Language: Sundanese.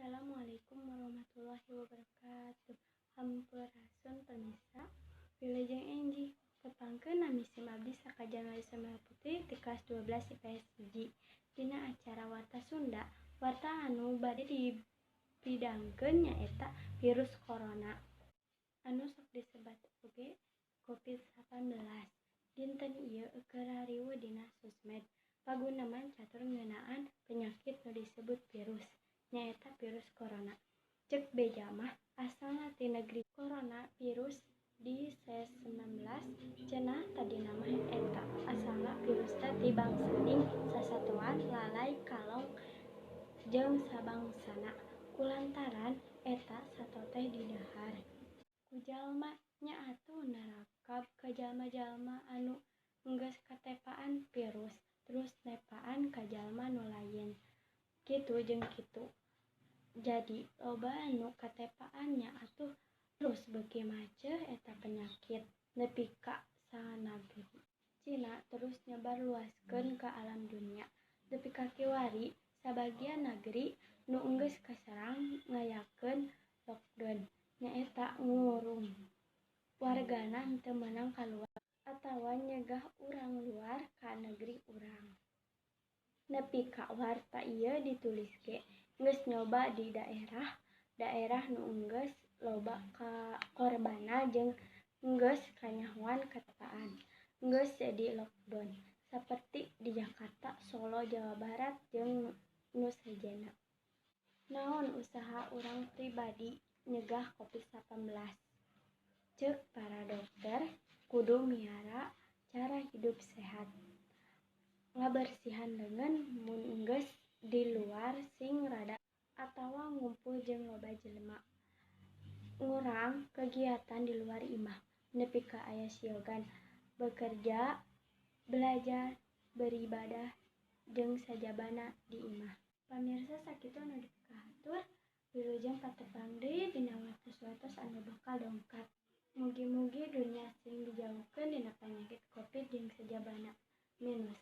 Assalamualaikum warahmatullahi wabarakatuh. Hampurasun permisa. Wilujeng enji kepangkeun nami sim abdi sakajana Semar Putri ti kelas 12 IPS 1. Dina acara Warta Sunda, warta anu bade dipidangkeun nyaeta virus corona anu sok disebat oge COVID-19. Dinten ieu keur hariweuh dina sosmed pagunaman catur ngeunaan penyakit nu disebut virus nyaeta virus corona. Cek beja mah asalna ti negeri corona virus di C19 cenah tadina mah eta asalna virus teh ti bangsaning sasatuan lalai kalong jeung sabangsana kulantaran eta sato teh didahar ku jalma nya atuh narakab ka jalma-jalma anu enggeus katepaan virus terus nepaan ka jalma nu lain kitu jeung kitu. Jadi loba anu katepaan nya atuh terus beuki maceh eta penyakit nepi ka sanagri. Cina terus nyebar luaskeun ka alam dunya. Nepi ka kiwari sabagian nagri nu enggeus kaserang ngayakeun lockdown nyaeta ngurung wargana henteu meunang kaluar atawa nyegah urang luar ka negeri urang. Nepi ka warta ieu ditulis ge geus nyoba di daerah nu enggeus loba ka korbanna jeung enggeus kanyahoan katepaan enggeus jadi lockdown saperti di Jakarta, Solo, Jawa Barat jeung nu sejenna. Naon usaha urang pribadi nyegah COVID-19? Ceuk para dokter kudu miara cara hidup sehat. Ngabersihan leungeun mun enggeus di luar sing rada atawa ngumpul jeung loba jelema. Ngurang kegiatan di luar imah nepi ka aya siogan bekerja, belajar, beribadah jeung sajabana di imah. Pamirsa sakitu anu dikahatur, wilujeng patepang deui dina watos-watos anu bakal dongkap. Mugi-mugi dunya sing dijauhkeun dina panyakit Covid jeung sajabana. Minus